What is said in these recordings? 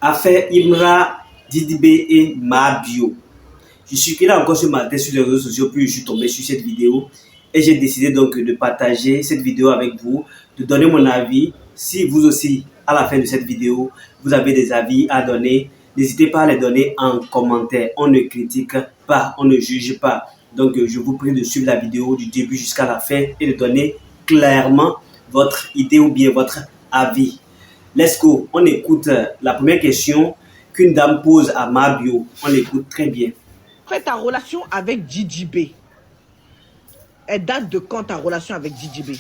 Affaire Imra, Didibé et Mabio. Je suis là encore ce matin sur les réseaux sociaux, puis je suis tombé sur cette vidéo et j'ai décidé donc de partager cette vidéo avec vous, de donner mon avis. Si vous aussi, à la fin de cette vidéo, vous avez des avis à donner, n'hésitez pas à les donner en commentaire. On ne critique pas, on ne juge pas. Donc, je vous prie de suivre la vidéo du début jusqu'à la fin et de donner clairement votre idée ou bien votre avis. Let's go. On écoute la première question qu'une dame pose à Mabio. On l'écoute très bien. En fait, ta relation avec DJB, elle date de quand ta relation avec DJB?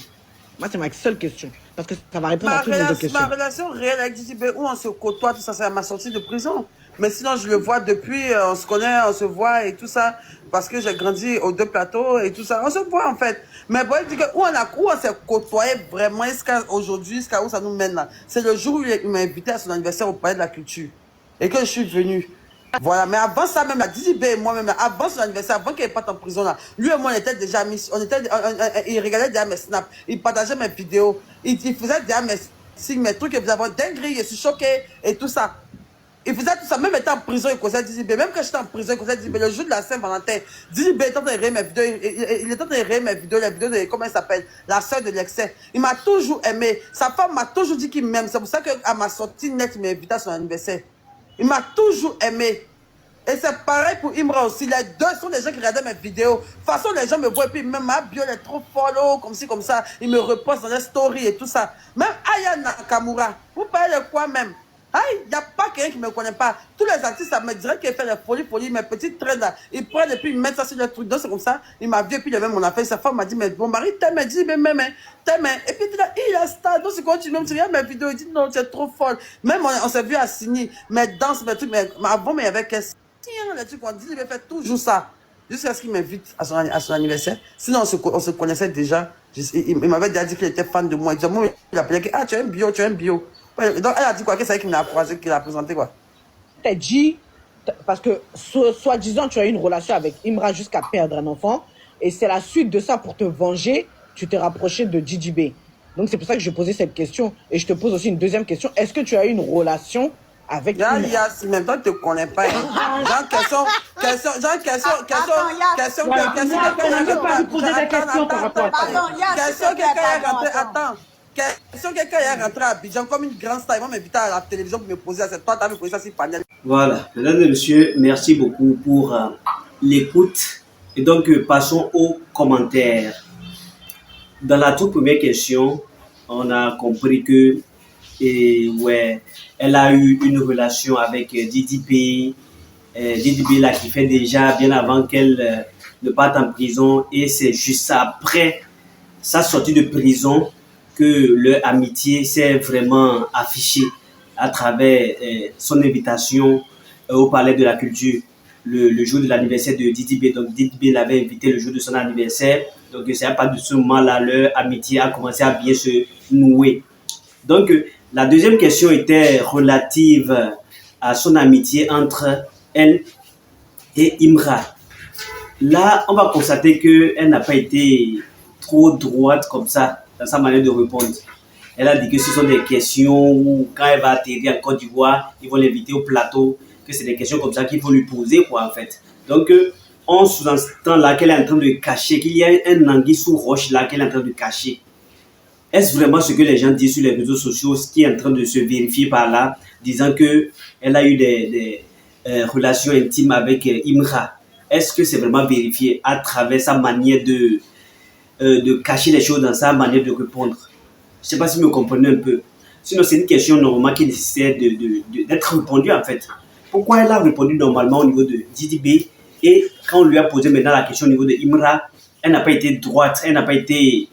Moi, c'est ma seule question. Parce que ça va répondre à toutes les autres questions. Ma relation réelle avec DJB, où on se côtoie, tout ça, c'est à ma sortie de prison. Mais sinon, je le vois depuis, on se connaît, on se voit et tout ça. Parce que j'ai grandi aux deux plateaux et tout ça. On se voit, en fait. Mais bon, il dit que où on s'est côtoyé vraiment jusqu'à aujourd'hui, jusqu'à où ça nous mène là. C'est le jour où il m'a invité à son anniversaire au Palais de la Culture. Et que je suis venu. Voilà, mais avant ça même, la DJB et moi-même, avant son anniversaire, avant qu'il parte en prison là, lui et moi on était déjà mis, il regardait déjà mes snaps, il partageait mes vidéos, il faisait déjà mes signes, mes trucs, il faisait avoir dinguerie, je suis choqué et tout ça. Il faisait tout ça, même étant en prison, il causait DJB, même quand j'étais en prison, il causait DJB, le jour de la Saint-Valentin, DJB est en train de rire mes vidéos, il est en train de rire mes vidéos, les vidéos de, comment elle s'appelle, la sœur de l'excès. Il m'a toujours aimé, sa femme m'a toujours dit qu'il m'aime, c'est pour ça qu'à ma sortie nette, il m'a invité à son anniversaire. Il m'a toujours aimé. Et c'est pareil pour Imra aussi. Les deux sont des gens qui regardaient mes vidéos. De toute façon, les gens me voient et puis même ma bio est trop follow, comme ci, comme ça. Ils me repostent dans les stories et tout ça. Même Aya Nakamura, vous parlez de quoi même? Il n'y a pas quelqu'un qui ne me connaît pas. Tous les artistes, ça me dirait qu'ils font des folies, mes petites traînes là. Ils prennent et puis ils mettent ça sur le truc. Donc c'est comme ça. Il m'a vu et puis il avait mon affaire. Sa femme m'a dit, mais mon mari t'aime, il dit, mais même, t'aime. Et puis il a star. Donc c'est quand tu regardes mes vidéos, il dit, non, tu es trop folle. Même on s'est vu à Signy, mes danses, mes trucs, mais avant, mais avec les trucs, on dit, il fait toujours ça. Jusqu'à ce qu'il m'invite à son anniversaire. Sinon, on se connaissait déjà. Il m'avait déjà dit qu'il était fan de moi. Il appelait que, tu as un bio, tu as un bio. Donc, elle a dit quoi? Que c'est elle qui me l'a croisé, qui l'a présenté quoi? T'as dit, parce que soi-disant, tu as eu une relation avec Imra jusqu'à perdre un enfant. Et c'est la suite de ça, pour te venger, tu t'es rapproché de DJB. Donc, c'est pour ça que je posais cette question. Et je te pose aussi une deuxième question. Est-ce que tu as eu une relation avec Imra? Si même toi, tu ne te connais pas. Genre, question. Question, quelqu'un est rentré à Abidjan comme une grande star. Ils vont m'inviter à la télévision pour me poser à cette toi, tu as me posé ça sur panel. Voilà, mesdames et messieurs, merci beaucoup pour l'écoute. Et donc, passons aux commentaires. Dans la toute première question, on a compris que elle a eu une relation avec DDB. DDB là qui fait déjà bien avant qu'elle ne parte en prison. Et c'est juste après sa sortie de prison que leur amitié s'est vraiment affichée à travers son invitation au Palais de la Culture le jour de l'anniversaire de DDB. Donc DDB l'avait invité le jour de son anniversaire. Donc c'est à partir de ce moment-là, leur amitié a commencé à bien se nouer. Donc la deuxième question était relative à son amitié entre elle et Imra. Là, on va constater qu'elle n'a pas été trop droite comme ça dans sa manière de répondre. Elle a dit que ce sont des questions où, quand elle va atterrir en Côte d'Ivoire, ils vont l'inviter au plateau, que c'est des questions comme ça qu'il faut lui poser, quoi, en fait. Donc, on sous-entend là qu'elle est en train de cacher, qu'il y a un anguille sous roche là qu'elle est en train de cacher. Est-ce vraiment ce que les gens disent sur les réseaux sociaux, ce qui est en train de se vérifier par là, disant qu'elle a eu des relations intimes avec Imra? Est-ce que c'est vraiment vérifié à travers sa manière de cacher les choses, dans sa manière de répondre? Je ne sais pas si vous me comprenez un peu. Sinon, c'est une question normalement qui nécessite d'être répondue en fait. Pourquoi elle a répondu normalement au niveau de DDB et quand on lui a posé maintenant la question au niveau de Imra, elle n'a pas été droite, elle n'a pas été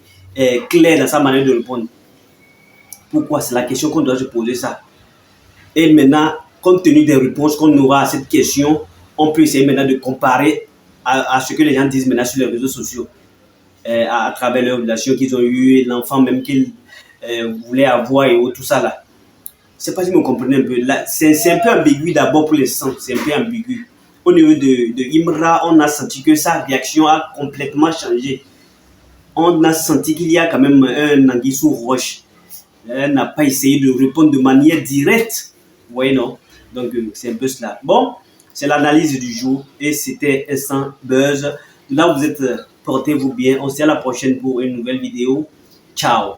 claire dans sa manière de répondre? Pourquoi? C'est la question qu'on doit se poser ça. Et maintenant, compte tenu des réponses qu'on aura à cette question, on peut essayer maintenant de comparer à ce que les gens disent maintenant sur les réseaux sociaux. À travers leurs relations qu'ils ont eues, l'enfant même qu'ils voulaient avoir et tout ça là. Je ne sais pas si vous comprenez un peu. C'est un peu ambigu d'abord pour l'instant, c'est un peu ambigu. Au niveau de Imra, on a senti que sa réaction a complètement changé. On a senti qu'il y a quand même un anguille sous roche. Elle n'a pas essayé de répondre de manière directe. Vous voyez, non? Donc, c'est un peu cela. Bon, c'est l'analyse du jour et c'était Instant Buzz. Là, vous êtes, portez-vous bien. On se dit à la prochaine pour une nouvelle vidéo. Ciao.